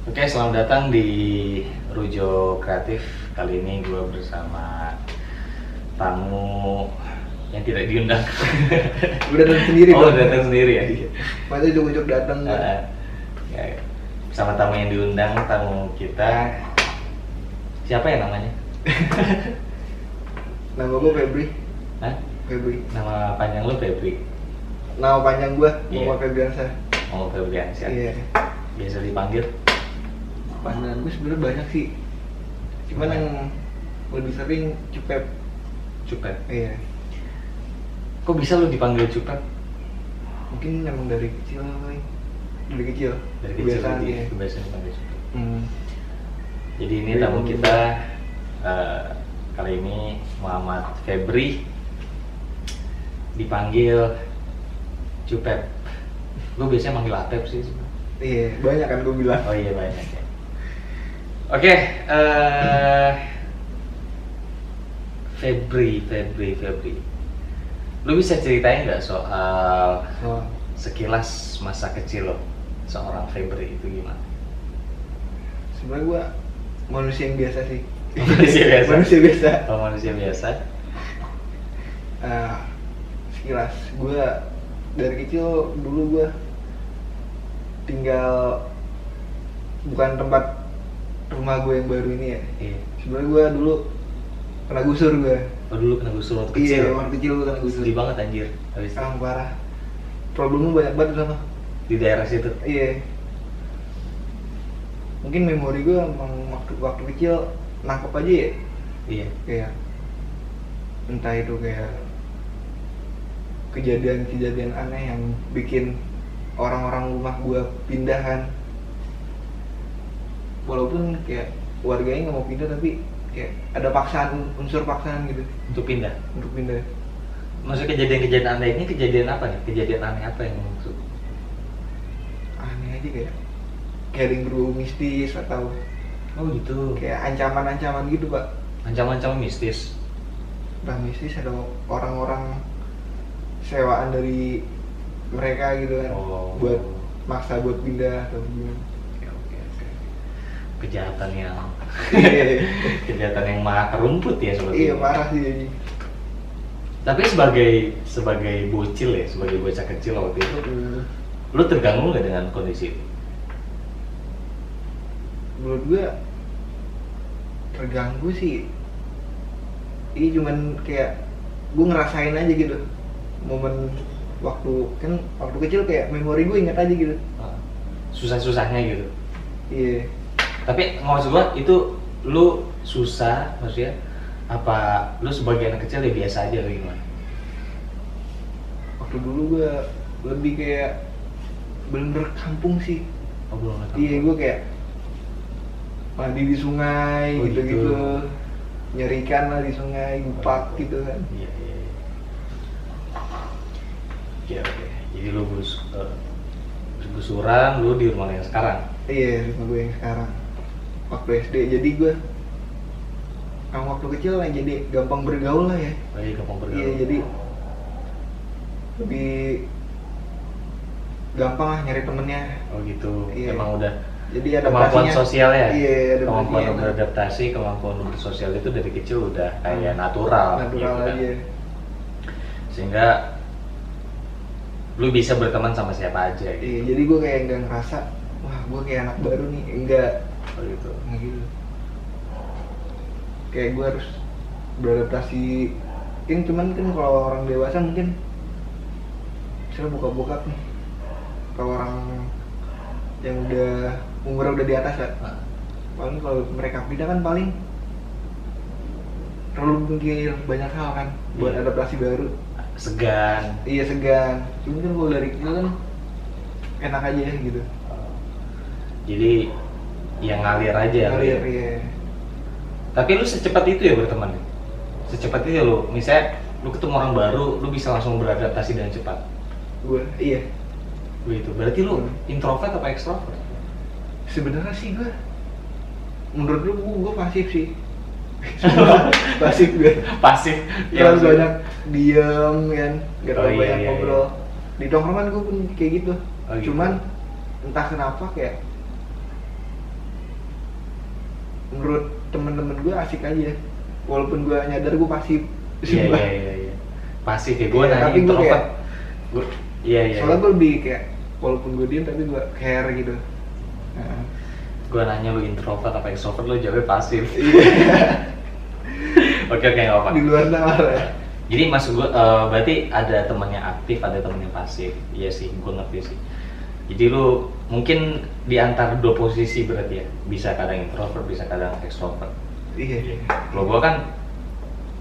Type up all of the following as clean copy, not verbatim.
Oke, selamat datang di Rujo Kreatif. Kali ini gue bersama tamu yang tidak diundang. Udah datang sendiri Oh, dong. datang sendiri ya? Masa ujuk-ujuk datang kan? Ya, sama tamu yang diundang, tamu kita. Siapa ya namanya? Nama gue Febri. Hah? Febri. Nama panjang lu Febri? Nama panjang gue Iya. Muhammad Febriansyah. Oh, Febriansyah. Iya. Biasa dipanggil? Panggilan gue sebenarnya banyak sih. Cuman yang lebih sering Cupep. Cupet. Iya. Kok bisa lu dipanggil Cupet? Mungkin emang dari kecil kali. Dari kecil. Dari kecil Kebiasaan di ya. kebiasaan dipanggil Cupet. Jadi ini Dari tamu dulu. kita kali ini Muhammad Febri, dipanggil Cupet. Gue biasanya manggil Atep sih sebenarnya. Iya, banyak kan gue bilang. Oh iya banyak ya. Oke, Febri. Lu bisa ceritain nggak soal So, sekilas masa kecil lo seorang Febri itu gimana? sebenarnya gue manusia yang biasa sih. Manusia biasa. Manusia biasa. Oh, manusia biasa. Sekilas gue dari kecil dulu gue tinggal bukan tempat rumah gue yang baru ini ya. Iya. Sebenarnya gue dulu kena gusur gue. Oh, dulu kena gusur waktu kecil. Iya, waktu kecil gue kena gusur. Sedih banget anjir. Habis itu. Parah. Problemnya banyak banget di sana. Di daerah situ. Iya. Mungkin memori gue emang waktu kecil nangkep aja ya. Iya. Kayak entah itu kayak kejadian-kejadian aneh yang bikin orang-orang rumah gue pindahan. Walaupun kayak warganya nggak mau pindah tapi kayak ada paksaan, unsur paksaan gitu Untuk pindah. untuk pindah. Maksud kejadian-kejadian aneh ini kejadian apa nih? Kejadian aneh apa yang maksud? Aneh aja kayak ada yang berbau mistis atau Oh gitu. kayak ancaman-ancaman gitu pak. Ancaman-ancaman mistis. Nah mistis ada orang-orang sewaan dari mereka gitu kan, Oh. buat maksa buat pindah atau gimana. Oke. Kejahatan yang Iya, kejahatan yang maha rumput ya seperti iya ini. parah sih jadi. Tapi sebagai bocil ya, sebagai bocah kecil waktu itu, Hmm. lu terganggu nggak dengan kondisi itu? Menurut gue terganggu sih. Ini cuman kayak gue ngerasain aja gitu momen waktu kecil kayak memori gue ingat aja gitu. Susah-susahnya gitu. Iya. Tapi maksud gua itu lu susah maksudnya apa lu sebagai anak kecil ya biasa aja atau gimana? Waktu dulu gue lebih kayak bener-bener kampung sih. Oh, belum ngerti. Iya, gue kayak mandi di sungai Oh, gitu-gitu, gitu. nyari ikan lah di sungai, gupak gitu kan. Iya. Oke. Jadi lu gusuran lu di rumah yang sekarang. Iya, rumah gue yang sekarang. Waktu SD, jadi gue waktu kecil lah jadi gampang bergaul lah ya. Oh iya, gampang bergaul. Iya, jadi lebih gampang lah nyari temennya. Oh gitu. Iya. Emang udah Jadi kemampuan adaptasinya. sosial ya. Iya, Kemampuan adaptasinya beradaptasi, kemampuan bersosial itu dari kecil udah kayak natural. natural gitu kan. aja. Sehingga lu bisa berteman sama siapa aja Iya, gitu. jadi gue kayak nggak ngerasa, wah gue kayak anak baru nih, enggak Oh gitu. gitu. Kayak gue harus beradaptasi. Cuman kan kalau orang dewasa mungkin misalnya bokap nih, kalau orang yang umurnya udah di atas ya, Nah, paling kalau mereka pindah kan paling terlalu mikir banyak hal kan buat Iya. adaptasi baru. segan. Iya segan. Cuman kan kalau dari kecil kan enak aja gitu. Jadi yang ngalir aja. Ngalir, lu ya. iya. Tapi lu secepat itu ya berteman? Secepat itu ya lu, misalnya lu ketemu orang baru, lu bisa langsung beradaptasi dengan cepat. Iya. Begitu. Berarti lu introvert apa ekstrovert? Sebenarnya sih menurut lu gue pasif sih. Pasif gue. Pasif. Terlalu maksudnya- banyak diem kan, nggak terlalu Oh, iya, banyak iya, ngobrol. Di tongkrongan gue pun kayak gitu. Oh, gitu. Cuman entah kenapa kayak temen-temen gue asik aja, walaupun gue nyadar gue pasif. Iya. Pasif ya, gue Iya, nanya tapi gue introvert. kayak, Iya. soalnya gue lebih kayak walaupun gue diem tapi gue care gitu. Nah, Gue nanya lu introvert apa extrovert, lu jawabnya pasif. iya. Oke, nggak apa-apa. Di luar nalar ya. Jadi maksud gue, berarti ada temennya aktif, ada temennya pasif. Iya sih, gue ngerti sih. Jadi lu mungkin di antara dua posisi berarti ya, bisa kadang introvert, bisa kadang extrovert. Iya. Kalau gue kan,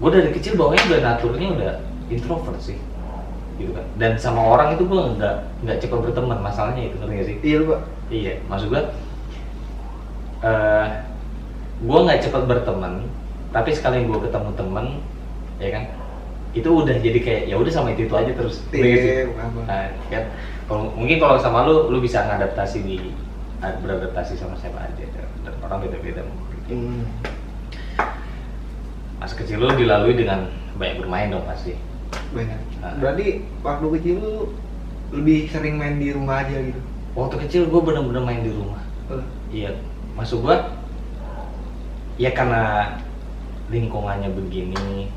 gue dari kecil bawahnya udah naturnya udah introvert sih, gitu kan. Dan sama orang itu gue nggak cepat berteman, masalahnya itu, ngerti gak sih? Iya Pak. Iya, maksud gue nggak cepat berteman, tapi sekali gue ketemu temen, ya kan, itu udah jadi kayak ya udah sama itu aja terus. Iya, Nah, kan, mungkin kalau sama lu bisa beradaptasi sama siapa aja, dan orang beda-beda. Masa kecil lu dilalui dengan banyak bermain dong pasti. Banyak. Nah. Berarti waktu kecil lu lebih sering main di rumah aja gitu? Waktu kecil gue bener-bener main di rumah. Iya, maksud gue ya karena lingkungannya begini,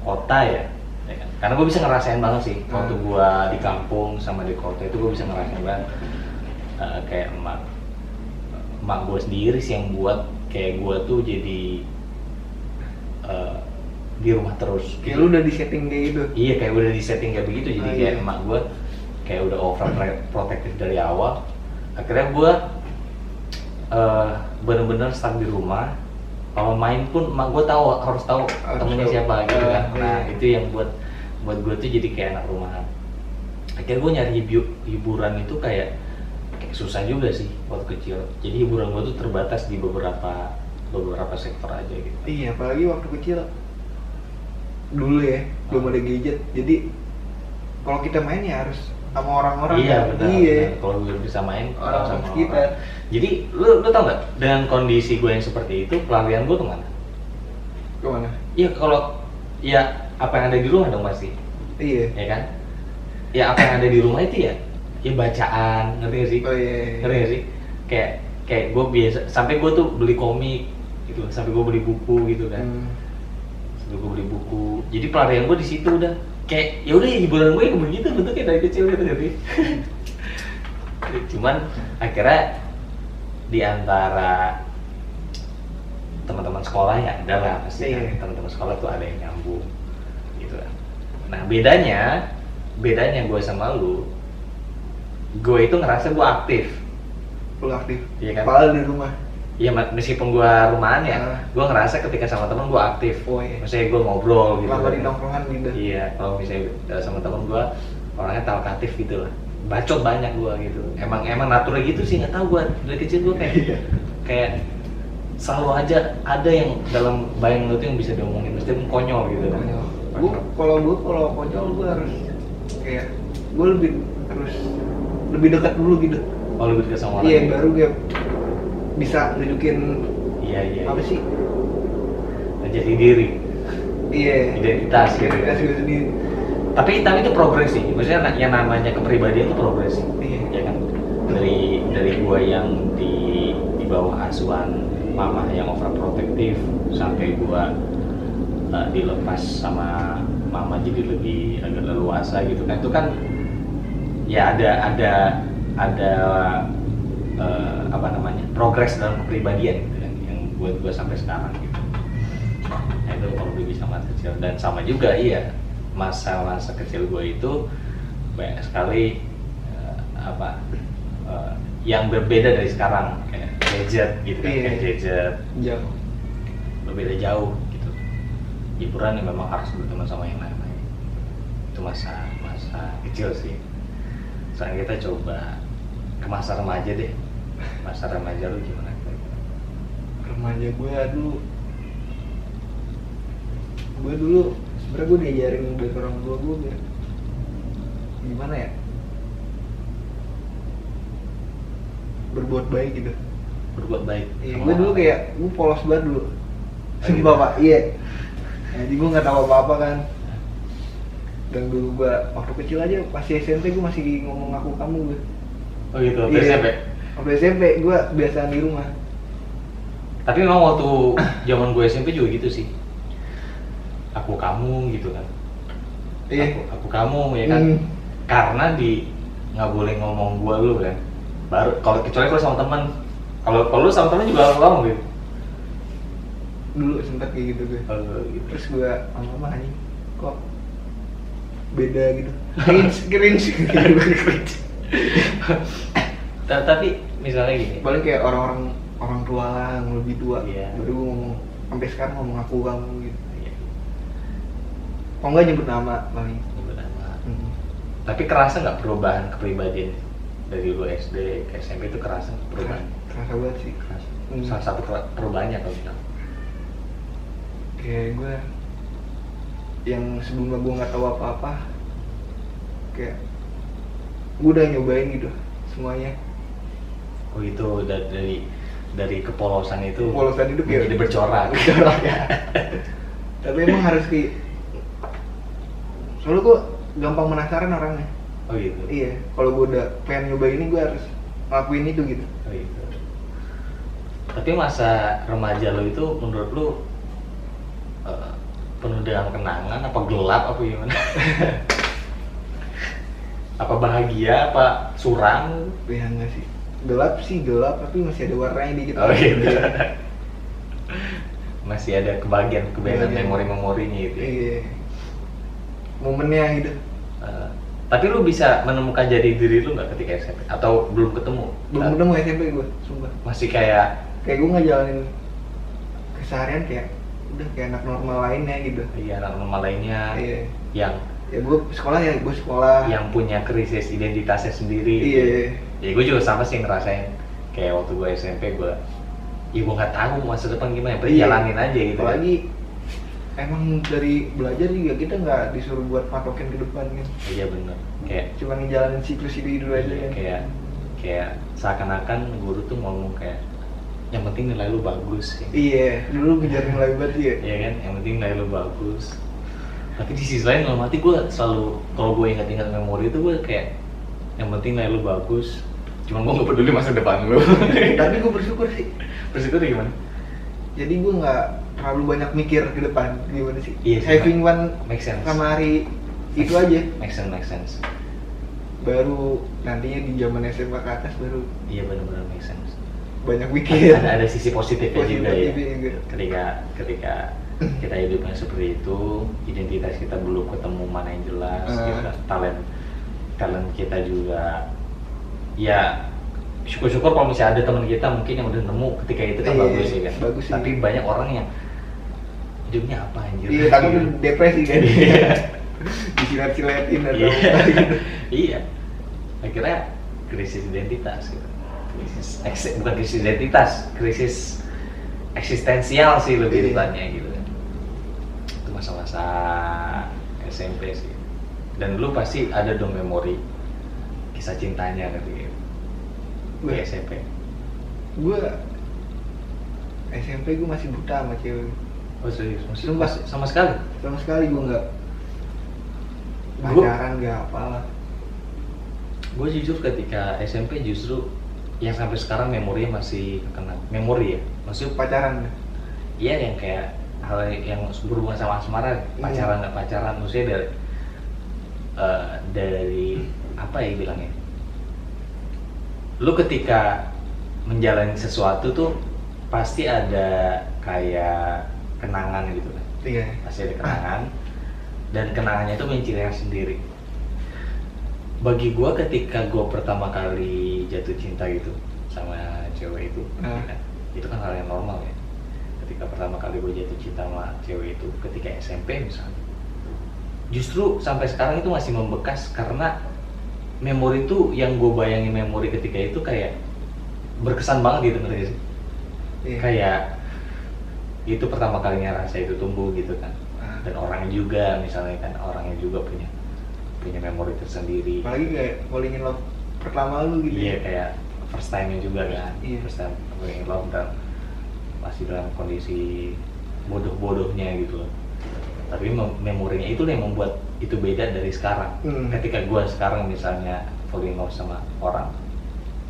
kota ya kan? Karena gue bisa ngerasain banget sih waktu gue di kampung sama di kota itu gue bisa ngerasain banget, kayak emak gue sendiri sih yang buat kayak gue tuh jadi di rumah terus. Kayak lu udah di setting kayak gitu? Iya, kayak udah di setting kayak begitu, jadi kayak iya. emak gue kayak udah overprotective dari awal. Akhirnya gue bener-bener stuck di rumah. Kalau main pun emak gue harus tahu temennya siapa gitu kan. Nah itu yang buat gue tuh jadi kayak anak rumahan. Akhirnya gue nyari hiburan itu kayak susah juga sih waktu kecil. Jadi hiburan gue tuh terbatas di beberapa sektor aja gitu. Iya, apalagi waktu kecil dulu ya, belum ada gadget. Jadi kalau kita main ya harus sama orang-orang. Iya, kan? benar. Iya. Kalau gue bisa main Orang sama sekitar. orang. Jadi lu tau nggak, dengan kondisi gue yang seperti itu, pelarian gue kemana? Kemana? Iya, kalau ya apa yang ada di rumah dong pasti, Iya. ya kan? Ya apa yang ada di rumah itu ya bacaan, ngerti gak sih? Oh iya. Ngerti gak sih? Kayak gue biasa, sampai gue tuh beli komik gitu, sampai gue beli buku gitu kan. Sampai gue beli buku. Jadi pelarian gue di situ udah. Kayak ya udah hiburan gue kayak begitu bentuknya dari kecil gitu jadi. Cuman akhirnya di antara teman-teman sekolah ya ada lah pasti kan. Teman-teman sekolah tuh ada yang nyambung gitu kan. Nah bedanya gue sama lu, gue itu ngerasa gue aktif. Lu aktif? Iya kan? Padahal di rumah? Iya, meskipun gue rumahan ya, gue ngerasa ketika sama temen gue aktif. Oh iya. Maksudnya gue ngobrol gitu. Lama di tongkrongan gitu? Iya, kalau misalnya sama temen gue orangnya talkatif gitu lah, bacot banyak gue gitu. Emang naturnya gitu sih, nggak tahu gue dari kecil gue kayak selalu aja ada yang dalam bayang lu tuh yang bisa diomongin, mesti konyol gitu kan. Kalau konyol gue harus kayak gue lebih dekat dulu gitu. Oh, lebih dekat sama orang. Iya, gitu. baru gue bisa nunjukin Iya. apa sih? Menjadi diri. Iya. Identitas gitu. Identitas gue sendiri. Tapi itu progres sih, maksudnya yang namanya kepribadian itu progres sih. Iya. Ya kan, dari gua yang di bawah asuhan mama yang overprotective sampai gua dilepas sama mama jadi lebih agak leluasa gitu kan, itu kan ya ada apa namanya, progres dalam kepribadian gitu kan, yang buat gua sampai sekarang gitu. Nah itu kalau bisa masa kecil, dan sama juga iya masa kecil gue itu banyak sekali yang berbeda dari sekarang, kayak gadget gitu kan. Kayak gadget jauh, berbeda jauh gitu. Hiburan yang memang harus berteman sama yang lain-lain. Itu masa kecil sih. Sekarang kita coba ke masa remaja deh. Masa remaja lu gimana? Remaja gue dulu sebenarnya gue diajarin dari orang tua gue biar gimana ya, berbuat baik gitu. Berbuat baik. Iya, gue dulu kayak gue polos banget dulu. Sumpah Pak, iya. Jadi gue nggak tahu apa-apa kan. Dan dulu gue waktu kecil aja masih SMP gue masih ngomong aku kamu gue. Oh gitu, waktu SMP? Waktu SMP gue biasaan di rumah. Tapi memang waktu zaman gue SMP juga gitu sih. Aku kamu gitu kan. Iya. Aku kamu ya kan. Karena nggak boleh ngomong gue lu kan. Baru kalau kecuali kalau sama teman. Kalau lu sama teman juga aku kamu gitu. Dulu sempet kayak gitu gue. Gitu. Terus gue sama anjing kok beda gitu. Cringe. Tapi misalnya gini. Paling kayak orang tua lah, yang lebih tua. Iya. Baru gue ngomong sampai sekarang ngomong aku kamu gitu. Iya. Kok nggak nyebut nama paling. Nyebut nama. Tapi kerasa nggak perubahan kepribadian dari lu SD ke SMP itu kerasa perubahan? Kerasa banget sih. Kerasa. Salah satu perubahannya kalau bilang. Kayak gue yang sebelumnya gue nggak tahu apa-apa, kayak gue udah nyobain gitu semuanya. Oh itu dari kepolosan itu. Kepolosan itu kayak jadi bercorak. Bercorak ya. Tapi emang harus kayak, soalnya gue gampang penasaran orangnya. Oh gitu. Iya, kalau gue udah pengen nyobain ini gue harus ngelakuin itu gitu. Oh gitu. Tapi masa remaja lo itu menurut lo penuh dengan kenangan apa gelap apa gimana? Apa bahagia apa suram? Ya enggak sih, gelap sih gelap tapi masih ada warnanya dikit. Oh gitu. Masih ada kebahagiaan memori-memorinya gitu. Iya. Momennya gitu. Tapi lu bisa menemukan jati diri lu nggak ketika SMP? Atau belum ketemu? Belum ketemu SMP gue, sumpah. Masih kayak gue ngejalanin keseharian kayak udah kayak anak normal lainnya gitu. Iya, anak normal lainnya. Iya. Yang ya gue sekolah. Yang punya krisis identitasnya sendiri. Iya. Ya gue juga sama sih ngerasain kayak waktu gue SMP gue nggak tahu masa depan gimana, Iya. jalanin aja gitu. Apalagi emang dari belajar juga kita nggak disuruh buat patokin ke depan kan. Iya benar. Kayak cuma ngejalanin siklus itu aja kan. Kayak seakan-akan guru tuh ngomong kayak yang penting nilai lu bagus ya. Iya, dulu ngejar nilai banget ya. Iya kan, yang penting nilai lu bagus. Tapi di sisi lain dalam hati gue selalu, kalau gue ingat-ingat memori itu gue kayak yang penting nilai lu bagus. Cuma gue nggak peduli masa depan lu. Tapi gue bersyukur sih. Bersyukur gimana? Jadi gue nggak terlalu banyak mikir ke depan gimana sih. Iya, Having one make sense. sama hari itu aja. Make sense. Baru nantinya di zaman SMA ke atas baru. Iya benar-benar make sense. Banyak mikir. Ada sisi positifnya juga ya. Juga. Ketika kita hidupnya seperti itu, identitas kita belum ketemu mana yang jelas, kita talent kita juga. Ya syukur-syukur kalau misalnya ada teman kita mungkin yang udah nemu ketika itu kan bagus ya kan. Bagus sih. Tapi banyak orang yang hidupnya apa anjir. Iya, takut depresi kan. Disilet-siletin atau apa gitu. Iya. Akhirnya krisis identitas gitu. Bukan krisis identitas, krisis eksistensial sih lebih tepatnya gitu kan. Itu masa-masa SMP sih. Dan lu pasti ada dong memori kisah cintanya ketika itu di SMP. Gue SMP gue masih buta sama cewek. Oh serius? Sumpah. Sama sekali? Sama sekali gue nggak pacaran, nggak apalah. Gue jujur ketika SMP justru yang sampai sekarang memorinya masih kenang. Memori ya? Maksudnya pacaran? Iya, yang kayak hal yang berhubungan sama asmara, pacaran nggak pacaran, maksudnya dari apa ya bilangnya? Lu ketika menjalani sesuatu tuh pasti ada kayak kenangan gitu kan? Iya. Pasti ada kenangan, dan kenangannya itu mencirikan sendiri. Bagi gue ketika gue pertama kali jatuh cinta gitu sama cewek itu, itu kan hal yang normal ya. Ketika pertama kali gue jatuh cinta sama cewek itu ketika SMP misalnya, justru sampai sekarang itu masih membekas karena memori itu yang gue bayangin memori ketika itu kayak berkesan banget gitu, ngerti sih? Kayak itu pertama kalinya rasa itu tumbuh gitu kan. Dan orangnya juga misalnya kan, orangnya juga punya memori tersendiri. Apalagi kayak falling in love pertama lu gitu. Iya, kayak first time-nya juga kan. Iya. First time falling in love dan masih dalam kondisi bodoh-bodohnya gitu loh. Tapi memorinya itu yang membuat itu beda dari sekarang. Ketika gue sekarang misalnya falling in love sama orang,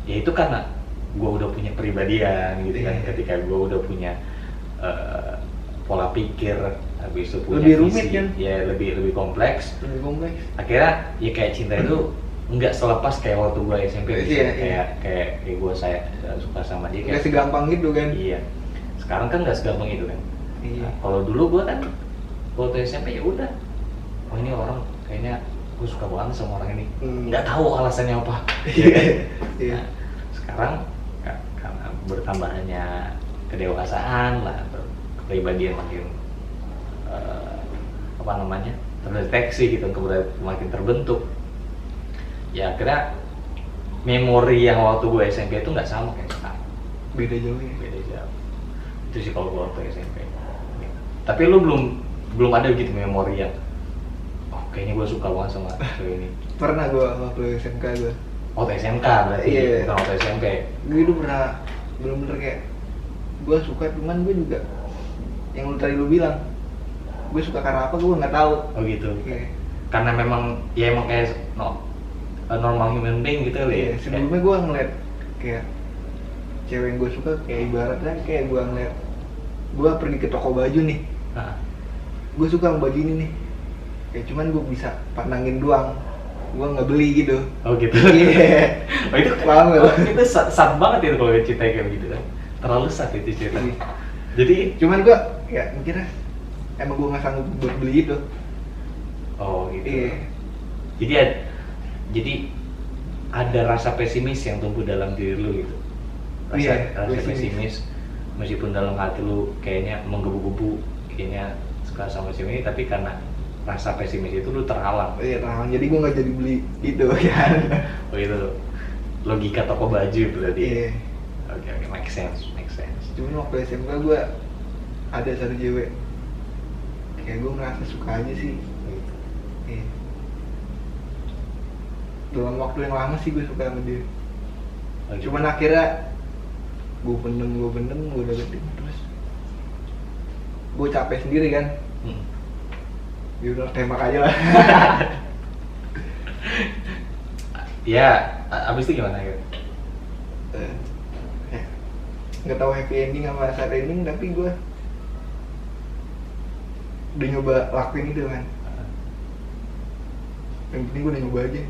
ya itu karena gue udah punya kepribadian gitu kan, ketika gue udah punya pola pikir, habis itu punya lebih rumit visi, kan? ya lebih kompleks. Lebih kompleks. Akhirnya ya kayak cinta itu nggak selepas kayak waktu gue SMP Iya, misalnya, kayak gue saya suka sama dia Nggak kayak segampang gitu kan? iya. Sekarang kan nggak segampang itu kan. Iya. Nah, kalau dulu gue kan waktu SMP ya udah, oh ini orang kayaknya gue suka banget sama orang ini, nggak tahu alasannya apa. Ya kan? Iya. Nah, sekarang karena bertambahnya kedewasaan lah, kepribadian makin apa namanya, terdeteksi gitu, kemudian makin terbentuk. Ya akhirnya memori yang waktu gue SMP itu nggak sama kayak sekarang. Beda jauh ya. Beda jauh. Itu sih kalau gue waktu SMP. Tapi lu belum ada gitu memori yang kayaknya gue suka banget sama cewek ini. Pernah gue waktu SMK gue. Waktu SMK berarti, Iya. bukan waktu SMP. Gue itu pernah bener-bener kayak gue suka, cuman gue juga yang tadi lu bilang, gue suka karena apa gue nggak tahu. Oh gitu. Iya. Karena memang ya emang kayak normal human being gitu kali ya. Iya, sebelumnya gue ngeliat kayak cewek yang gue suka kayak ibaratnya kayak gue ngeliat gue pergi ke toko baju nih, Nah, gue suka sama baju ini nih, kayak cuman gue bisa pandangin doang, gue nggak beli gitu. oh gitu. Iya. Oh itu Paham nggak? itu sad banget itu kalau cerita kayak gitu kan. Terlalu sad itu cerita. Iya. Jadi Cuman gue ya mikirnya emang gue nggak sanggup buat beli itu. oh gitu. Iya. Jadi ada rasa pesimis yang tumbuh dalam diri lu gitu. Rasa pesimis meskipun dalam hati lu kayaknya menggebu-gebu, kayaknya suka sama cewek ini, tapi karena rasa pesimis itu lu terhalang. Iya, jadi gue nggak jadi beli itu kan. Oh itu logika toko baju berarti. Iya. Oke, make sense. Cuman waktu SMK gue ada satu cewek, kayak gue ngerasa suka aja sih. Gitu. Iya. Dalam waktu yang lama sih gue suka sama dia. Oh, gitu. Cuman akhirnya gue pendem, gue deketin terus gue capek sendiri kan. Ya udah tembak aja lah. Ya, abis itu gimana ya? Ya, nggak tahu happy ending sama sad ending, tapi gue udah nyoba lakuin itu kan. Yang penting gue udah nyoba aja,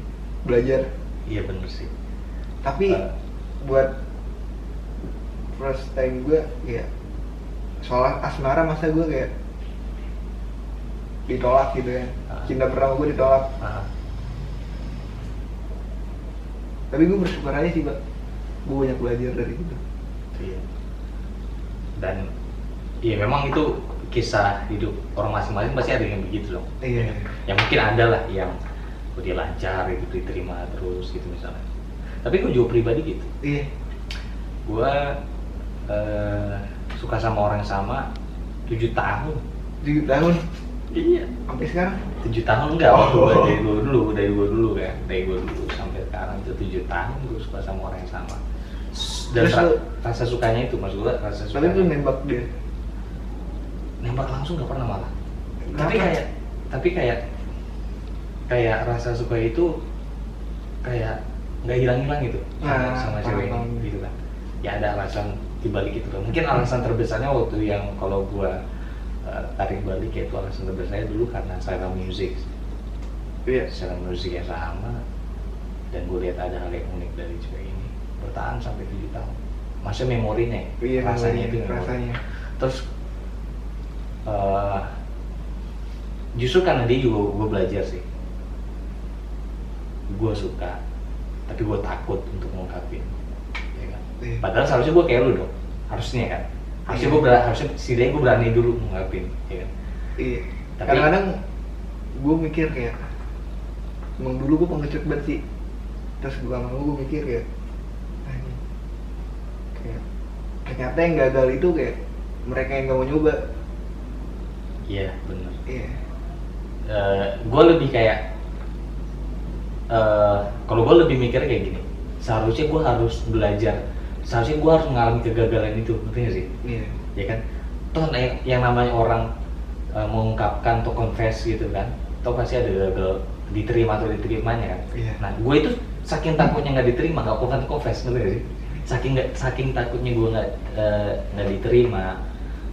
belajar. Iya bener sih. Tapi buat first time gue ya soal asmara, masa gue kayak ditolak gitu kan. Cinta pertama gue ditolak. Tapi gue bersyukur aja sih, Pak. Gue banyak belajar dari itu. Iya. Dan iya memang itu kisah hidup orang masing-masing, pasti ada yang begitu loh. Iya. Ya mungkin ada lah yang dia lancar itu diterima terus gitu misalnya. Tapi gue juga pribadi gitu. Iya. Gue suka sama orang yang sama 7 tahun. 7 tahun? Iya. Sampai sekarang? 7 tahun enggak, dari gue dulu kan. Dari gue dulu sampai sekarang itu 7 tahun gue suka sama orang yang sama. Dan rasa sukanya itu, maksud gue rasa suka. Tapi lu nembak dia? Nembak langsung nggak pernah malah. Tapi kayak rasa suka itu kayak nggak hilang-hilang gitu sama cewek ini gitu kan. Ya ada alasan dibalik itu kan. Mungkin alasan terbesarnya waktu yang kalau gua tarik balik itu alasan terbesarnya dulu karena selera musik. Iya. Selera musik yang sama, dan gue lihat ada hal yang unik dari cewek ini, bertahan sampai 7 tahun. Maksudnya memorinya, iya, rasanya itu rasanya. Terus justru karena dia juga gue belajar sih. Gue suka, tapi gue takut untuk ngungkapin, ya kan? Iya. Padahal seharusnya gue kayak lu dong, harusnya kan? Harusnya harusnya setidaknya gue berani dulu ngungkapin, ya kan? Iya. Tapi Kadang-kadang gue mikir kayak, emang dulu gue pengecut banget sih. Terus lama-lama gue mikir kayak ternyata yang gagal itu kayak mereka yang gak mau nyoba. iya benar. Iya. Gue lebih kayak kalau gue lebih mikirnya kayak gini, seharusnya gue harus belajar, seharusnya gue harus mengalami kegagalan itu, ngerti gak sih? Iya. Ya kan? Toh yang namanya orang mengungkapkan atau confess gitu kan, toh pasti ada gagal diterima atau diterimanya kan. Iya. Nah gue itu saking takutnya nggak diterima, nggak confess, ngerti gak sih? saking takutnya gue nggak diterima,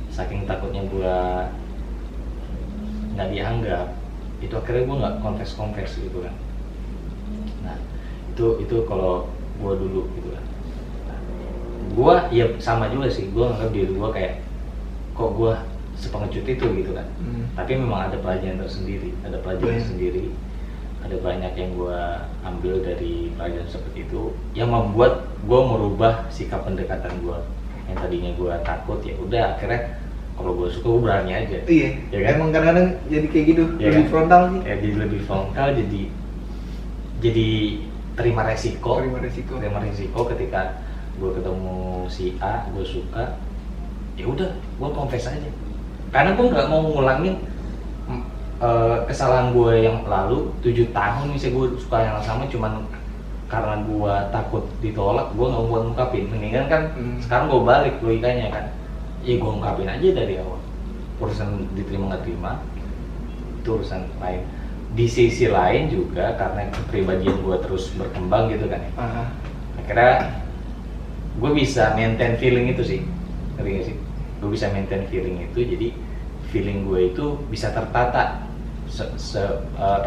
saking takutnya gue nggak dianggap, itu akhirnya gue nggak confess gitu kan. Nah itu kalau gue dulu gitu kan. Nah, gue ya sama juga sih, gue nganggap diri gue kayak kok gue sepengecut itu gitu kan. Tapi memang ada pelajaran tersendiri, ada banyak yang gue ambil dari pelajaran seperti itu yang membuat gue merubah sikap pendekatan gue. Yang tadinya gue takut, ya udah akhirnya kalau gue suka gue berani aja. Iya, ya kan? Emang kadang-kadang jadi kayak gitu, ya lebih kan? frontal sih. Ya, jadi lebih frontal, jadi terima resiko ketika gue ketemu si A, gue suka, ya udah gue confess aja. Karena gue nggak mau ngulangin kesalahan gue yang lalu 7 tahun misalnya gue suka yang sama cuman karena gue takut ditolak, gue nggak mau ngungkapin. Mendingan kan sekarang gue balik logikanya kan, ya gue ungkapin aja dari awal. Urusan diterima nggak terima itu urusan lain. Di sisi lain juga karena kepribadian gue terus berkembang gitu kan ya, akhirnya gue bisa maintain feeling itu sih, ngerti gak sih? Gue bisa maintain feeling itu, jadi feeling gue itu bisa tertata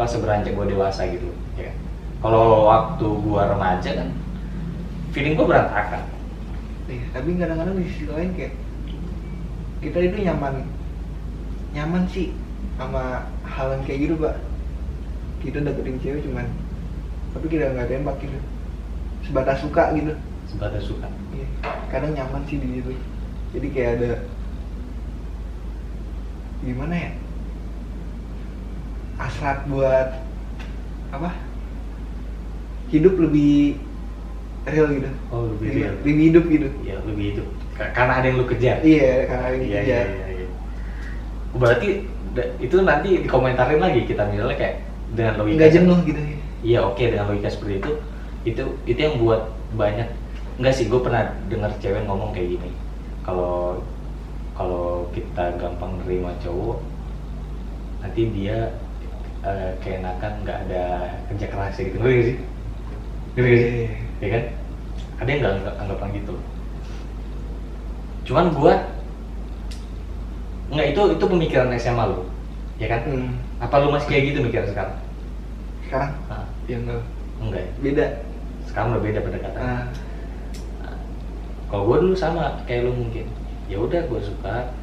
seberanjak gue dewasa gitu ya kan. Kalau waktu gue remaja kan feeling gue berantakan. Iya, tapi kadang-kadang di sisi lain kayak kita itu nyaman sih sama hal yang kayak gitu, Pak. Kita deketin cewek cuman tapi kita nggak tembak gitu, sebatas suka gitu. Iya, kadang nyaman sih di situ. Jadi kayak ada gimana ya, hasrat buat apa, hidup lebih real gitu. Lebih hidup gitu. Iya, lebih hidup karena ada yang lu kejar. Iya, karena ada yang kejar. Iya. Berarti itu nanti dikomentarin lagi kita misalnya kayak dengan logika nggak jenuh gitu ya. Iya, oke, dengan logika seperti itu yang buat banyak. Enggak sih, gue pernah dengar cewek ngomong kayak gini, kalau kita gampang nerima cowok, nanti dia keenakan nggak ada kerja kerasnya gitu, ngerti sih? Ya kan? Ada yang nggak anggapan gitu. Cuman gue nggak, itu pemikiran SMA lo, ya kan? Apa lu masih kayak gitu mikiran sekarang? Sekarang? Ya enggak ya? Beda. Sekarang udah beda pendekatan. Kalau gue dulu sama kayak lu mungkin, ya udah gue suka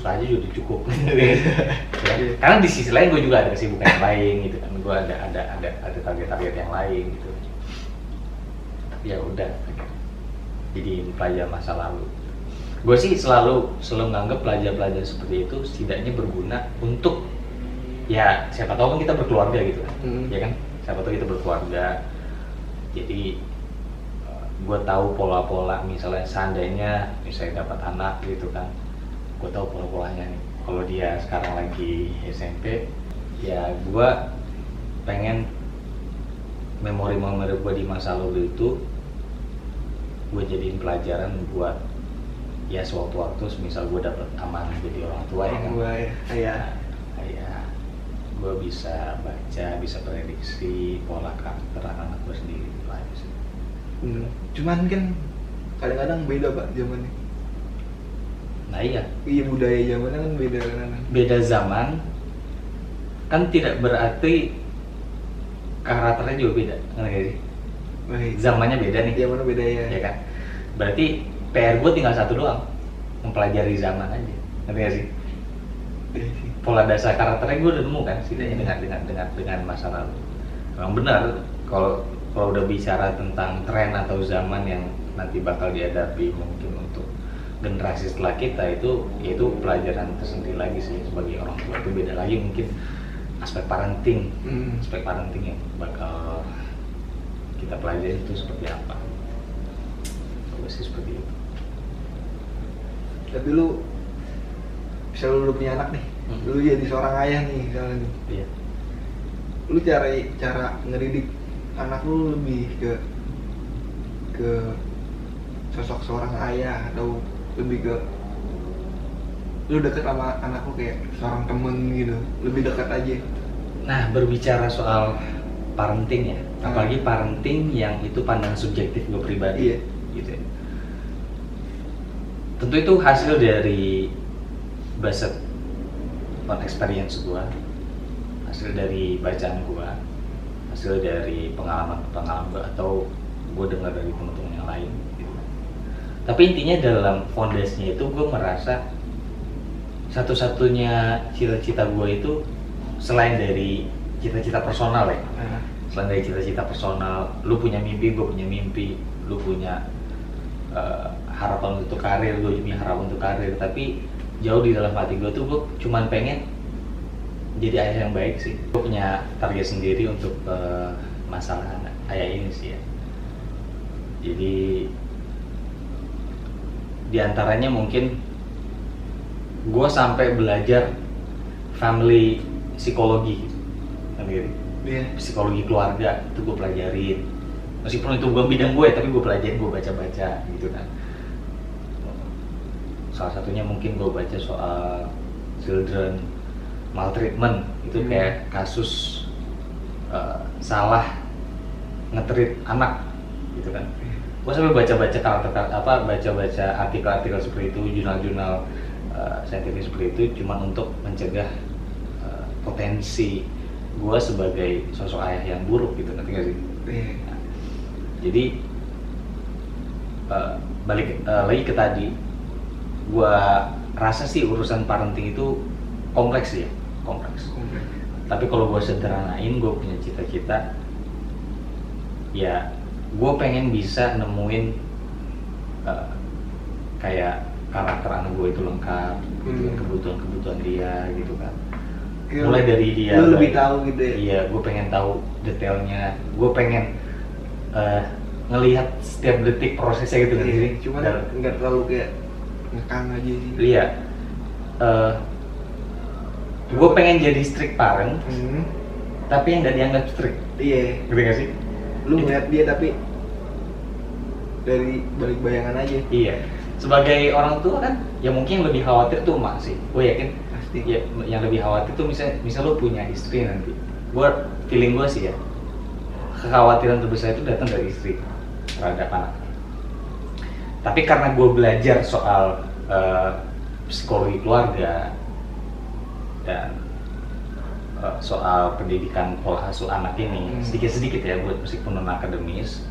aja udah cukup. Ya, karena di sisi lain gue juga ada kesibukan yang lain gitu kan, gue ada target yang lain gitu. Tapi ya udah, jadi pelajaran masa lalu. Gue sih selalu menganggap pelajaran seperti itu setidaknya berguna untuk, ya siapa tahu kan kita berkeluarga gitu kan, ya kan? Siapa tahu kita berkeluarga, jadi gue tahu pola-pola, misalnya seandainya dapat anak gitu kan, gue tahu pola-polanya nih. Kalau dia sekarang lagi SMP, ya gue pengen memori-memori gue di masa lalu itu gue jadiin pelajaran buat ya sewaktu-waktu misal gue dapet amanah jadi orang tua ya kan, kayak gue bisa baca, bisa prediksi pola karakter anak gue sendiri gitu aja sih. Cuman kan kadang-kadang beda Pak zamannya. Nah iya, budaya zamannya kan beda kan. Beda zaman kan tidak berarti karakternya juga beda, ngerti gak sih? Zamannya beda nih. Zamannya beda ya kan? Berarti PR gue tinggal satu doang, mempelajari zaman aja, ngerti gak sih? Pola dasar karakternya gue udah nemu kan, setidaknya dengan masa lalu. Memang benar kalau udah bicara tentang tren atau zaman yang nanti bakal dihadapi mungkin untuk generasi setelah kita, itu pelajaran tersendiri lagi sih sebagai orang tua. Itu beda lagi mungkin aspek parenting yang bakal kita pelajari itu seperti apa. Kalau sih seperti itu. Tapi lu misalnya lu punya anak nih, lu jadi seorang ayah nih misalnya nih. Iya. Lu cara ngedidik anak lu lebih ke sosok seorang ayah atau lebih ke lu deket sama anak lu kayak seorang temen gitu, lebih dekat aja? Nah, berbicara soal parenting ya, apalagi parenting yang itu pandangan subjektif gue pribadi, gitu ya. tentu itu hasil dari based on experience gua, hasil dari bacaan gua, hasil dari pengalaman gua, atau gua dengar dari teman-teman yang lain gitu. Tapi intinya dalam fondasinya itu gua merasa satu-satunya cita-cita gua itu selain dari cita-cita personal ya, selain dari cita-cita personal, lu punya mimpi, gue punya mimpi, lu punya harapan untuk karir, gue punya harapan untuk karir, tapi jauh di dalam hati gue tuh gue cuman pengen jadi ayah yang baik sih. Gue punya target sendiri untuk masalah ayah ini sih ya. Jadi diantaranya mungkin gue sampai belajar family psikologi gitu. Psikologi keluarga itu gue pelajarin, meskipun itu bukan bidang gue tapi gue pelajarin, gue baca-baca gitu kan. Salah satunya mungkin gue baca soal children maltreatment, itu kayak kasus salah nge-treat anak gitu kan. Gue sampai baca-baca baca-baca artikel-artikel seperti itu, jurnal-jurnal saintifik seperti itu, cuma untuk mencegah potensi gue sebagai sosok ayah yang buruk gitu, nanti gak sih? Nah, jadi balik lagi ke tadi, gue rasa sih urusan parenting itu kompleks ya, kompleks. Tapi kalau gue sederhanain, gue punya cita-cita, ya gue pengen bisa nemuin kayak karakter anak gue itu lengkap, gitu kan, kebutuhan dia gitu kan. Mulai dari dia, lu lebih tahu gitu ya? Iya, gue pengen tahu detailnya, gue pengen ngelihat setiap detik prosesnya gitu kan. Cuman nggak terlalu kayak ngekang aja sih. Iya, gue pengen jadi strict parent, tapi yang nggak dianggap strict. Iya. Ngerti gak sih? Lu ngeliat dia tapi dari balik bayangan aja. Iya. Sebagai orang tua kan, ya mungkin yang lebih khawatir tuh emak sih. Gue yakin. Pasti. Ya, yang lebih khawatir tuh misal lo punya istri nanti. Feeling gue sih ya, kekhawatiran terbesar itu datang dari istri terhadap anak. Tapi karena gue belajar soal psikologi keluarga dan soal pendidikan pola asuh anak ini, sedikit-sedikit ya, buat meskipun non akademis,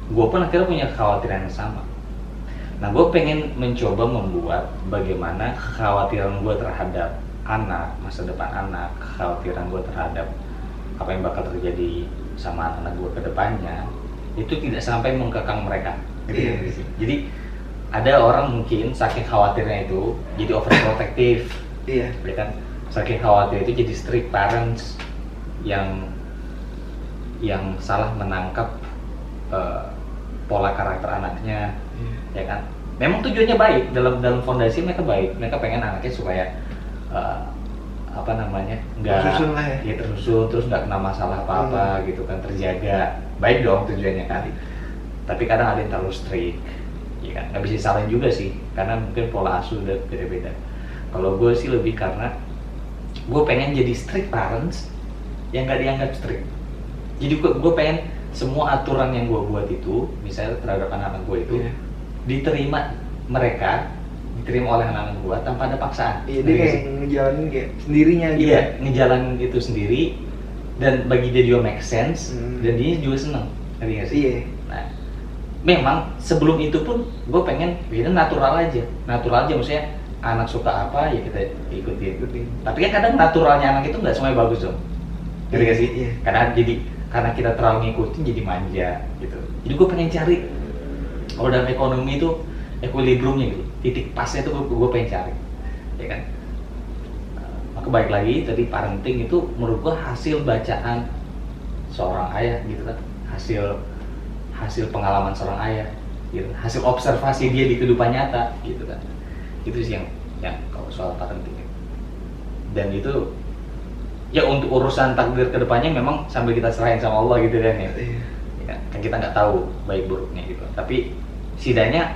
gue pun akhirnya punya kekhawatiran yang sama. Nah, gue pengen mencoba membuat bagaimana kekhawatiran gue terhadap anak, masa depan anak, kekhawatiran gue terhadap apa yang bakal terjadi sama anak gue ke depannya, itu tidak sampai mengkekang mereka. Jadi ada orang mungkin saking khawatirnya itu jadi overprotective, ya kan? Saking khawatir itu jadi strict parents yang salah menangkap pola karakter anaknya, ya kan? Memang tujuannya baik, dalam fondasi mereka baik, mereka pengen anaknya supaya nggak tersusun, terus nggak kena masalah apa-apa gitu kan, terjaga, baik dong tujuannya kan. Tapi kadang ada yang terlalu strict, ya kan? Nggak bisa disalahin juga sih, karena mungkin pola asuh udah beda-beda. Kalau gue sih lebih karena gue pengen jadi strict parents yang nggak dianggap strict. Jadi gue pengen semua aturan yang gue buat itu, misalnya terhadap anak-anak gue itu, diterima oleh anak-anak gue tanpa ada paksaan. Iya, dia kayak ngejalanin kayak sendirinya gitu. Iya, ngejalanin itu sendiri, dan bagi dia juga make sense, dan dia juga seneng. Ngerti gak sih? Iya. Nah, memang sebelum itu pun gue pengen ya natural aja maksudnya anak suka apa ya kita ikutin. Tapi kan kadang naturalnya anak itu nggak semuanya bagus dong. Ngerti gak sih? Iya. Karena kita terlalu ngikutin jadi manja gitu. Jadi gue pengen cari kalau dalam ekonomi itu equilibriumnya gitu, titik pasnya itu gue pengen cari, ya kan? Maka baik lagi tadi parenting itu menurut gue hasil bacaan seorang ayah gitu kan, hasil pengalaman seorang ayah, gitu, hasil observasi dia di kehidupan nyata gitu kan. Itu sih yang kalau soal parenting. Dan itu ya untuk urusan takdir kedepannya memang sambil kita serahin sama Allah gitu kan ya. Ya kan kita nggak tahu baik buruknya gitu. Tapi setidaknya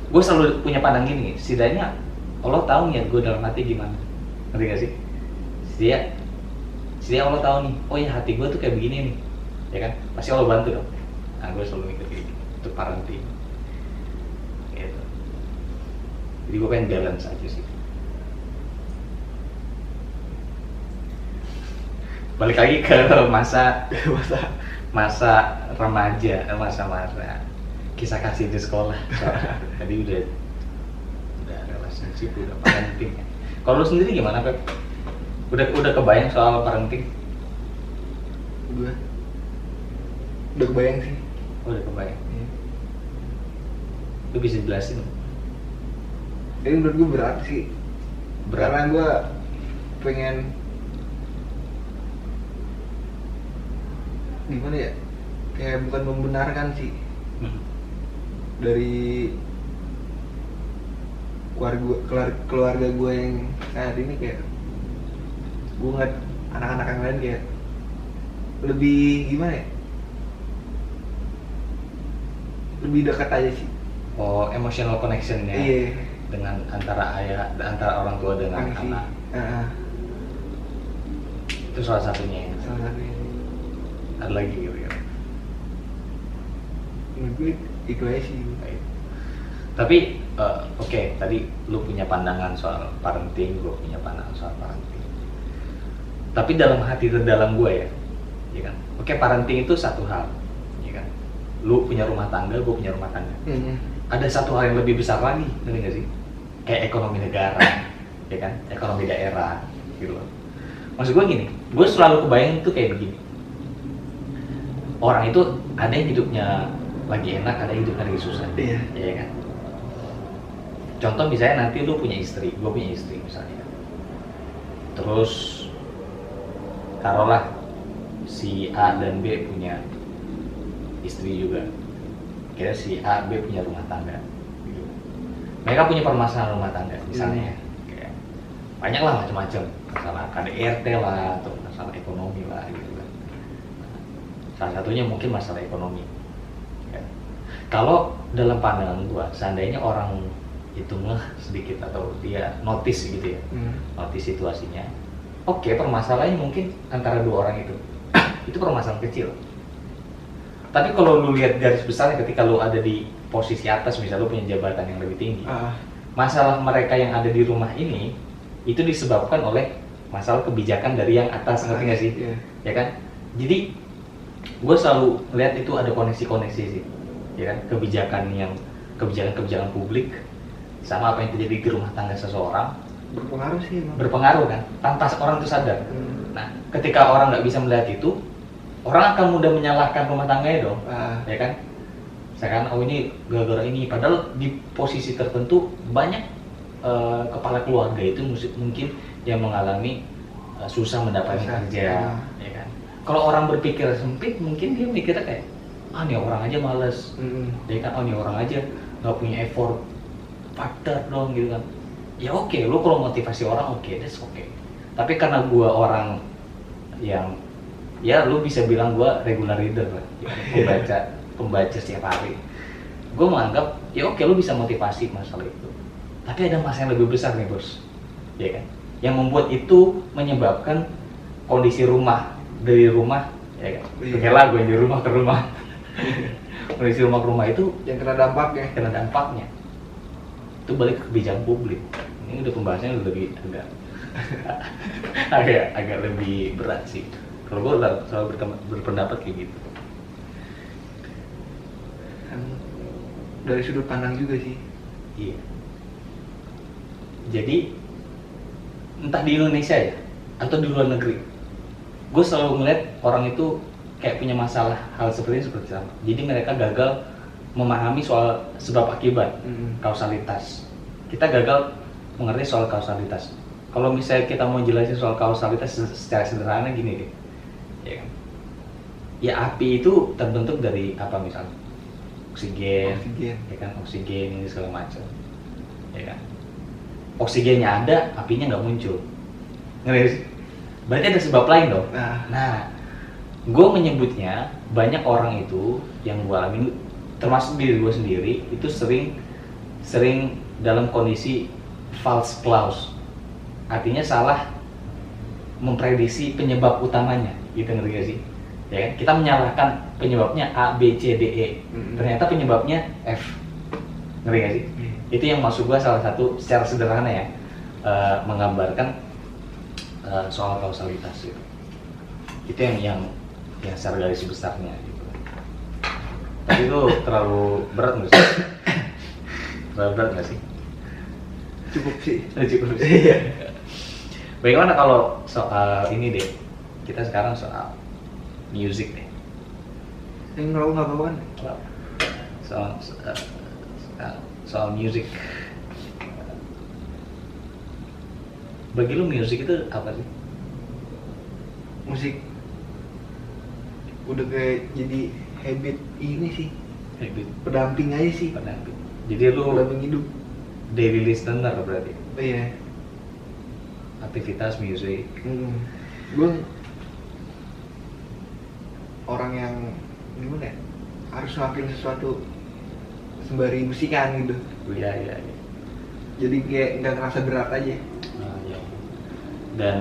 gue selalu punya pandang gini, setidaknya Allah tahu niat gue dalam hati gimana. Ngerti gak sih? Setidaknya Allah tahu nih, oh ya hati gue tuh kayak begini nih, ya kan? Pasti Allah bantu dong. Nah gue selalu mikir kayak gitu untuk parenting gitu. Jadi gue pengen balance aja sih. Balik lagi ke masa remaja, masa kisah kasih di sekolah. Tadi udah relationship, udah parenting. Kalau lu sendiri gimana, Pep? Udah kebayang soal parenting? Gue udah kebayang sih. Oh, udah kebayang. Iya. Lu bisa jelasin? Ini menurut gue berat sih. Karena gue pengen gimana ya? Kayak bukan membenarkan sih. Dari keluarga gue yang saat ini kayak gue ngeliat anak-anak yang lain kayak lebih gimana ya, lebih dekat aja sih. Oh, emotional connectionnya. Iya. Dengan antara orang tua dengan anak. Itu salah satunya. Salah satunya. Ada lagi gitu ya. Menurut gue itu aja sih. Baik. Tapi oke, tadi lu punya pandangan soal parenting, gue punya pandangan soal parenting. Tapi dalam hati terdalam gue ya kan. Oke, parenting itu satu hal, ya kan. Lu punya rumah tangga, gue punya rumah tangga. Ada satu hal yang lebih besar lagi, ngerti nggak sih? Kayak ekonomi negara, ya kan? Ekonomi daerah, gitu loh. Maksud gue gini, gue selalu kebayang itu kayak begini. Orang itu ada yang hidupnya lagi enak, ada yang hidupnya lagi susah, ya kan? Contoh misalnya nanti lu punya istri, gue punya istri misalnya. Terus taruhlah si A dan B punya istri juga. Kira si A, B punya rumah tangga gitu. Mereka punya permasalahan rumah tangga misalnya kayak banyak lah macam-macam, masalah KDRT lah atau masalah ekonomi lah gitu kan. Salah satunya mungkin masalah ekonomi ya. Kalau dalam pandangan gua, seandainya orang itu sedikit atau dia notice gitu ya, notice situasinya, oke, permasalahannya mungkin antara dua orang itu permasalahan kecil. Tapi kalau lu lihat garis besarnya, ketika lu ada di posisi atas, misalnya lu punya jabatan yang lebih tinggi, masalah mereka yang ada di rumah ini itu disebabkan oleh masalah kebijakan dari yang atas, ngerti nggak sih? Ya kan? Jadi gue selalu lihat itu ada koneksi-koneksi sih, ya kan? Kebijakan publik sama apa yang terjadi di rumah tangga seseorang berpengaruh sih emang. Berpengaruh kan, tanpa orang itu sadar. Nah, ketika orang nggak bisa melihat itu, orang akan mudah menyalahkan rumah tangganya dong, ya kan? Misalkan, oh ini gara-gara ini, padahal di posisi tertentu banyak kepala keluarga itu mungkin yang mengalami susah mendapatkan kerja, ya kan? Kalau orang berpikir sempit, mungkin dia mikirnya kayak, nih orang aja males, ya kan? Nih orang aja nggak punya effort factor dong gitu kan. Ya oke, lu kalau motivasi orang that's oke. Tapi karena gua orang yang ya lu bisa bilang gua regular reader lah, pembaca setiap hari. Gua menganggap ya oke, lu bisa motivasi masalah itu. Tapi ada masalah yang lebih besar nih, Bos. Ya kan? Yang membuat itu menyebabkan kondisi rumah dari rumah, ya kan? Kayak lagu yang dari rumah ke rumah. Kondisi rumah ke rumah itu yang kena dampaknya. Itu balik ke kebijakan publik. Ini udah pembahasannya lebih agak lebih berat sih. Kalau gue selalu berpendapat kayak gitu. Dari sudut pandang juga sih. Iya. Jadi entah di Indonesia ya atau di luar negeri, gue selalu melihat orang itu kayak punya masalah hal seperti sama. Jadi mereka gagal memahami soal sebab akibat, kausalitas. Kita gagal mengerti soal kausalitas. Kalau misalnya kita mau jelasin soal kausalitas secara sederhana gini deh, ya kan? Ya api itu terbentuk dari apa misalnya? Oksigen, ya kan? Oksigen ini segala macam, ya kan? Oksigennya ada, apinya nggak muncul. Ngerti sih? Berarti ada sebab lain dong. Nah, gue menyebutnya banyak orang itu yang gue alami, termasuk diri gue sendiri, itu sering dalam kondisi false clause, artinya salah memprediksi penyebab utamanya, gitu, ngerti gak sih? Ya kan? Kita menyalahkan penyebabnya A, B, C, D, E, ternyata penyebabnya F. Ngeri gak sih? Itu yang maksud gua salah satu secara sederhana ya, menggambarkan soal kausalitas gitu. Itu yang secara garis besarnya gitu. Tapi itu terlalu berat nggak sih? Terlalu berat nggak sih? Cukup sih. Cukup sih. Iya. Bagaimana kalau soal ini deh? Kita sekarang soal music deh. Yang ngerokok nggak apa-apa kan? Soal music. Bagi lu music itu apa sih? Musik udah kayak jadi habit ini sih, Habit pendamping aja sih, pendamping. Jadi lu pendamping hidup. daily listener berarti. Iya. Aktivitas music. Gue orang yang gimana ya, harus ngelakuin sesuatu sembari musikan gitu. Iya. Jadi kayak nggak ngerasa berat aja. Iya. Dan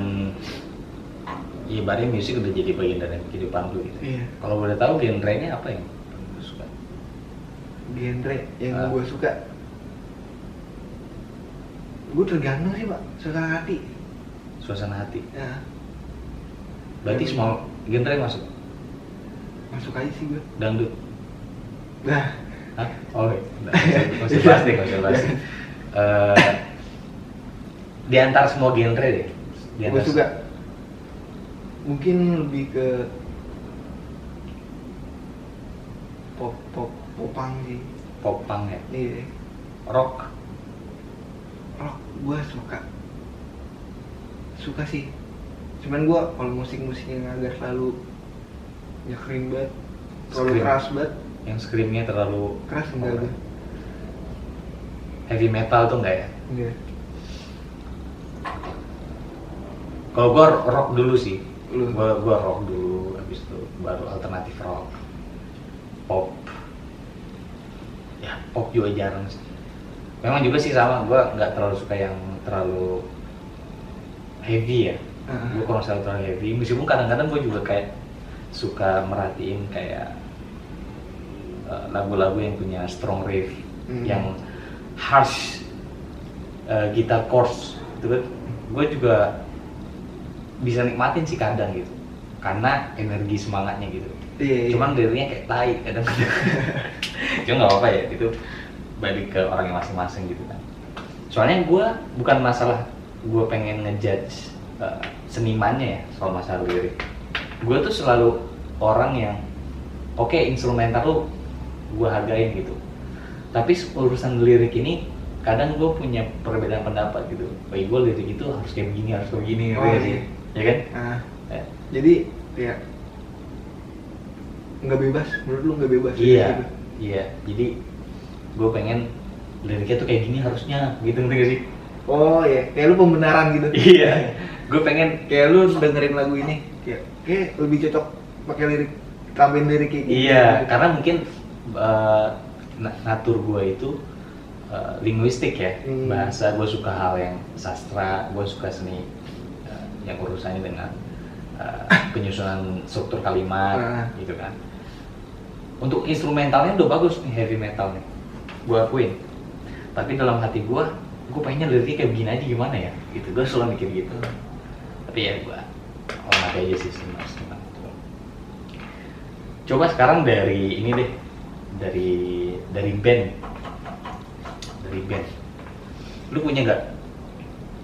ibaratnya musik udah jadi bagian dari kehidupan lu gitu. Iya. Kalau boleh tahu genre-nya apa yang lu suka? Genre yang gue suka, gue tergantung sih pak, suasana hati. Suasana hati. Ya. Berarti semua genre masuk. Masuk aja sih gue. Dangdut. Nah. Hah? Oh, masih pasti. Di antara semua genre deh. Gue suka. Mungkin lebih ke popang sih. Popang ya. Iya. Rock. Gue suka sih. Cuman gue kalau musik yang agak selalu nyekrim banget, terlalu keras banget. Yang screamnya terlalu keras enggak gue. Heavy metal tuh enggak ya? Enggak. Kalau gue rock dulu sih. Lu? Gue rock dulu, habis itu baru alternatif rock, pop. Ya pop juga jarang sih. Memang juga sih sama, gue nggak terlalu suka yang terlalu heavy ya. Gue kalau misalnya terlalu heavy, meskipun kadang-kadang gue juga kayak suka merhatiin kayak lagu-lagu yang punya strong riff, yang harsh guitar chords, itu kan gue juga bisa nikmatin sih kadang gitu, karena energi semangatnya gitu. Iya. Cuman liriknya kayak tai kadang-kadang. Cuma nggak apa-apa ya, itu balik ke orangnya masing-masing gitu kan. Soalnya gue bukan masalah gue pengen ngejudge senimannya ya soal masalah lirik. Gue tuh selalu orang yang oke, instrumental tuh gue hargain gitu, tapi urusan lirik ini kadang gue punya perbedaan pendapat gitu. Bagi gue lirik itu harus kayak begini, harus kayak begini, iya. Ya kan? Jadi ya nggak bebas, menurut lu nggak bebas? Iya. Jadi gue pengen liriknya tuh kayak gini harusnya, gitu ngerti gak sih? Oh iya, kayak lu pembenaran gitu. Iya. Gue pengen kayak lu dengerin lagu ini, kayak lebih cocok pakai lirik, tambahin lirik kayak gitu. Iya, karena mungkin natur gue itu linguistik ya. Bahasa, gue suka hal yang sastra, gue suka seni yang urusannya dengan penyusunan struktur kalimat gitu kan. Untuk instrumentalnya udah bagus nih, heavy metal nih, gue akuin. Tapi dalam hati gue pengennya liriknya kayak begini aja, gimana ya gitu. Gue selalu mikir gitu. Tapi ya gue hormati aja sih seniman itu. Coba sekarang dari ini deh, dari band. Lu punya nggak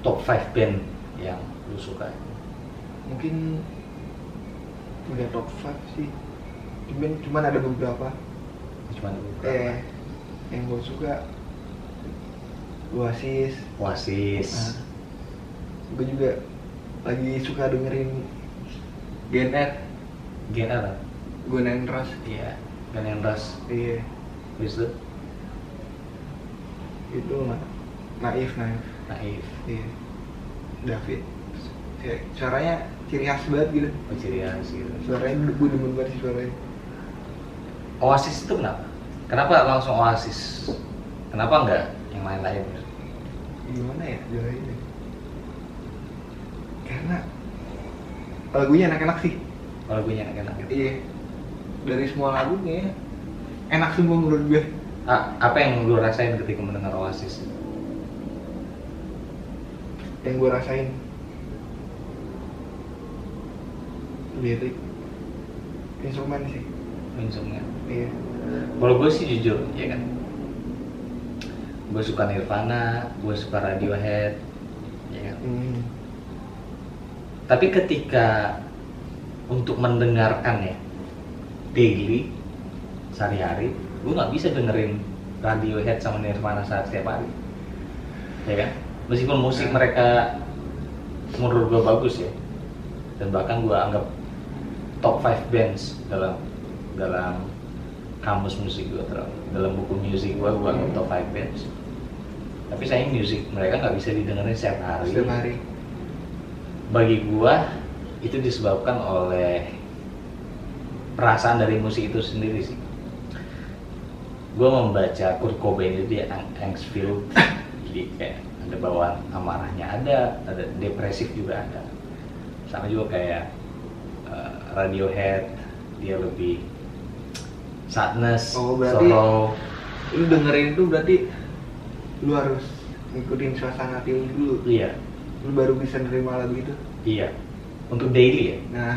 top 5 band yang lu suka? Mungkin udah top 5 sih, cuman ada beberapa. Yang gue suka Oasis. Gue juga lagi suka dengerin GNR. Gun N' Roses. Iya, Gun N' Roses. Iya. Bisa. Itu Naif. Iya. David. Suaranya ciri khas banget gitu. Oh, ciri khas gitu. Suaranya gue demen banget sih suaranya. Oasis itu kenapa? Kenapa langsung Oasis? Kenapa enggak yang lain-lain? Gimana ya jelasinnya? Karena lagunya enak-enak sih. Lagunya enak-enak gitu. Iya. Dari semua lagunya enak semua menurut gue. Apa yang lu rasain ketika mendengar Oasis? Yang gue rasain lirik, instrumen sih. Instrumen. Iya. Kalau gue sih jujur, ya kan. Gue suka Nirvana, gue suka Radiohead, ya kan. Tapi ketika untuk mendengarkan ya daily, sehari-hari, gue nggak bisa dengerin Radiohead sama Nirvana setiap hari, ya kan. Meskipun musik mereka menurut gue bagus ya, dan bahkan gue anggap top 5 bands dalam kamus musik gue, dalam buku musik gue anggap top 5 bands. Tapi sayang musik mereka nggak bisa didengerin setiap hari. Bagi gue itu disebabkan oleh perasaan dari musik itu sendiri sih. Gue membaca Kurt Cobain itu dia angstfilled, jadi kayak ada bawaan amarahnya, ada depresif juga ada. Sama juga kayak Radiohead, dia lebih sadness, sorrow. Lu dengerin itu berarti lu harus ngikutin suasana hati lu dulu. Iya. Lu baru bisa nerima lagu itu. Iya. Untuk daily ya. Nah,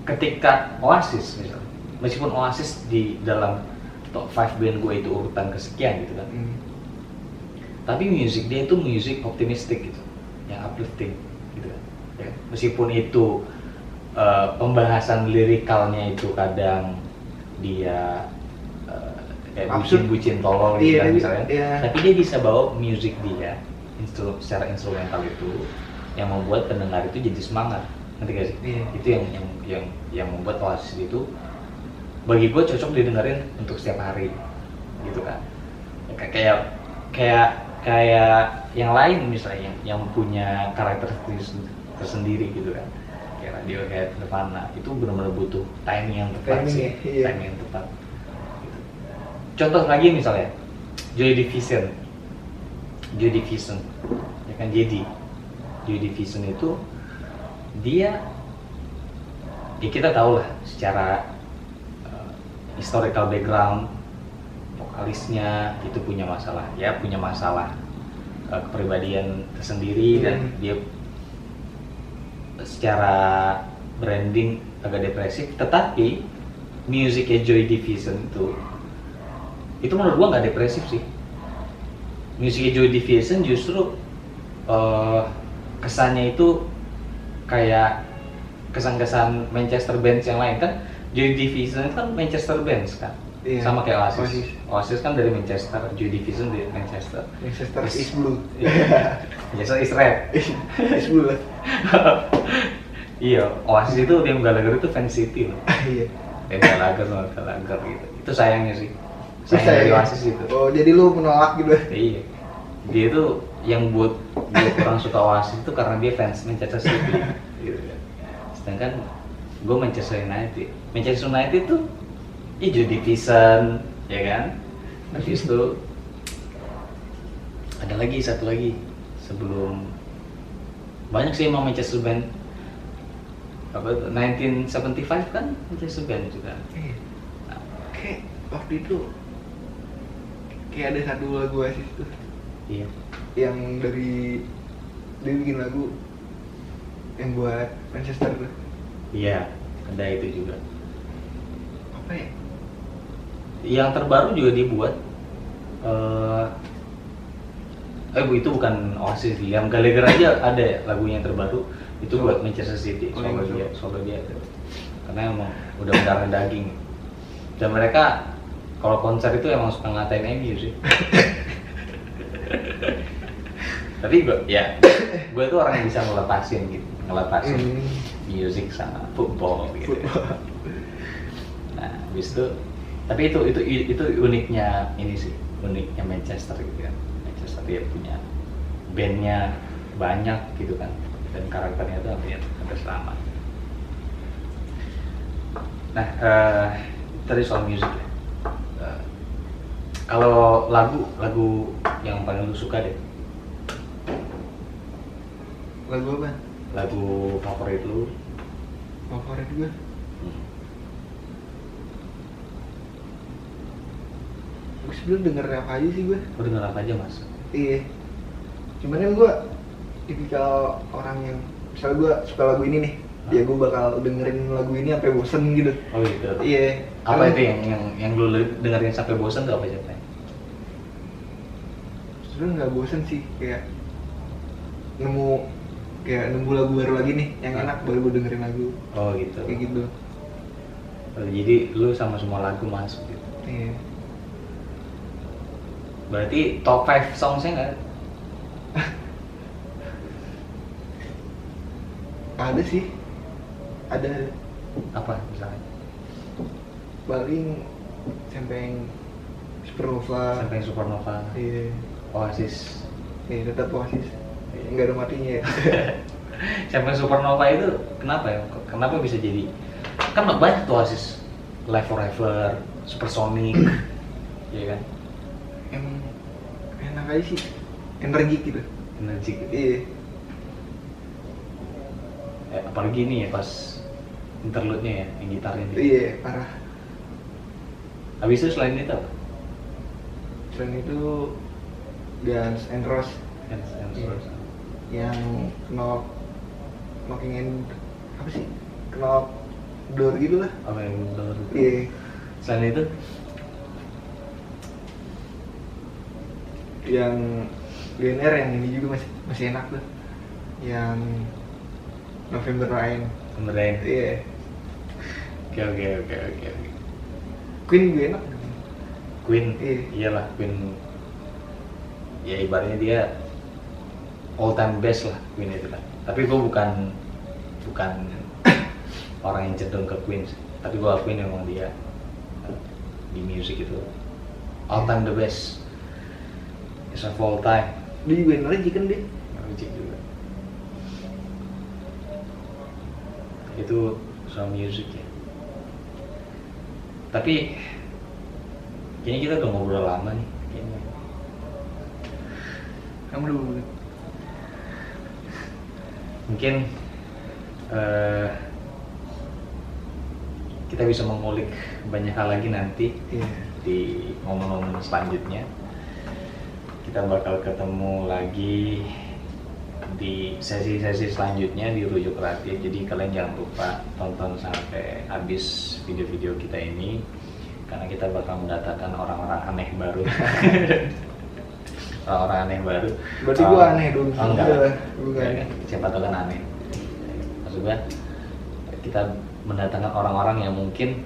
ketika Oasis misalnya, meskipun Oasis di dalam top 5 band gue itu urutan kesekian gitu kan. Tapi musik dia itu musik optimistik gitu, yang uplifting gitu kan. Ya, meskipun itu pembahasan lirikalnya itu kadang dia kayak bucin tolol gitu kan misalnya. Tapi dia bisa bawa musik dia secara instrumental itu yang membuat pendengar itu jadi semangat. Ngerti gak sih? Itu yang membuat Oasis itu bagi gue cocok didengerin untuk setiap hari gitu kan. Kayak yang lain misalnya yang punya karakter tersendiri gitu kan, kayak Radiohead, Nirvana, itu benar-benar butuh timing yang tepat sih. Timing yang tepat gitu. Contoh lagi misalnya Joy Division ya kan. Joy Division itu dia ya kita tahu lah secara historical background, vokalisnya itu punya masalah kepribadian tersendiri dan dia secara branding agak depresif. Tetapi musiknya Joy Division itu menurut gua nggak depresif sih. Musiknya Joy Division justru kesannya itu kayak kesan-kesan Manchester Bands yang lain kan. Joy Division itu kan Manchester Bands kan. Iya, sama kayak Oasis kan dari Manchester, Joy Division dari Manchester is blue. Manchester is red. Is blue lah. Iya, Oasis itu Liam Gallagher itu fan City loh. Iya. Liam Gallagher gitu. Itu sayangnya sih. Sayang dari Oasis itu. Oh, jadi lu menolak gitu? Iya. Dia itu yang buat gue kurang suka Oasis itu karena dia fans Manchester City gitu kan. Sedangkan gue Manchester United tuh ya Joy Division ya kan. Habis itu ada satu lagi sebelum banyak sih emang Manchester Band. 1975 kan Manchester Band juga. Nah, kayak waktu itu kayak ada satu lagu Oasis tuh. Iya. Yang dari dia bikin lagu yang buat Manchester tuh. Iya, ada itu juga. Apa ya? Yang terbaru juga dibuat. Itu bukan Oasis, Liam Gallagher aja ada ya lagunya yang terbaru itu buat Manchester City. Soalnya dia karena emang udah mendarah daging. Dan mereka kalau konser itu emang suka ngatain MU sih. Tapi gue tuh orang yang bisa ngelepasin musik sama football gitu. Nah, habis itu tapi itu uniknya Manchester gitu kan. Manchester dia punya bandnya banyak gitu kan, dan karakternya itu hampir sama. Nah, tadi soal musik ya. Kalau lagu yang paling lu suka deh? Lagu apa? Lagu favorit lu? Favorit gue? gue sebelum denger apa aja sih gue. Lu denger apa aja mas? Iya. Cuman kan gue tipikal orang yang misalnya gue suka lagu ini nih, ya gue bakal dengerin lagu ini sampai bosen gitu. Oh gitu. Iya. Apa itu yang lu dengerin sampai bosan tuh apa aja? Sebenernya nggak bosen sih, kayak nemu lagu baru lagi nih yang enak, baru gue dengerin lagu. Oh gitu. Kayak gitu. Oh, jadi lu sama semua lagu masuk gitu. Iya. Berarti top 5 songsnya nggak? Ada sih. Ada. Apa misalnya? Paling sampai Supernova. Sampai Supernova. Iya. Oasis. Iya, tetap Oasis. Nggak ada matinya ya. Sampai Supernova itu kenapa ya? Kenapa bisa jadi? Kan banyak tuh Oasis. Live Forever, Supersonic, ya kan? Emang enak aja sih, energik gitu. Energik gitu. Iya. Apalagi ini ya pas interlude-nya ya, yang gitarnya gitu. Iya, parah. Habis itu selain itu apa? Selain itu Guns N' Roses Iya. yang knocking in apa sih? Knock door gitu lah. Apa yang bener? Iya. Selain itu? Yang GNR yang ini juga masih enak tuh. Yang November Rain. Kemarin. Iya. Oke. Queen juga enak. Queen. Iya. Iyalah Queen. Ya ibaratnya dia all time best lah Queen itu kan. Tapi gue bukan orang yang cenderung ke Queen, tapi gue akuin emang dia di music itu all time the best, is of all time. Dia juga energik kan dia. Music juga. Itu soal music ya. Tapi kayaknya kita udah ngobrol lama nih. Kayaknya. Kamu dulu. Mungkin kita bisa mengulik banyak hal lagi nanti di momen-momen selanjutnya. Kita bakal ketemu lagi di sesi-sesi selanjutnya di Rujuk Kreatif. Jadi kalian jangan lupa tonton sampai habis video-video kita ini, karena kita bakal mendatangkan orang-orang aneh baru. Orang-orang aneh baru. Berarti gua aneh dong. Oh, enggak. Bukan. Ya, siapa tahu kan aneh. Maksud gua kita mendatangkan orang-orang yang mungkin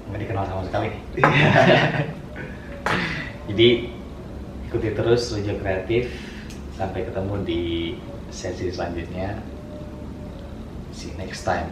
nggak dikenal sama sekali. Jadi ikuti terus Rujuk Kreatif. Sampai ketemu di sesi selanjutnya. See you next time.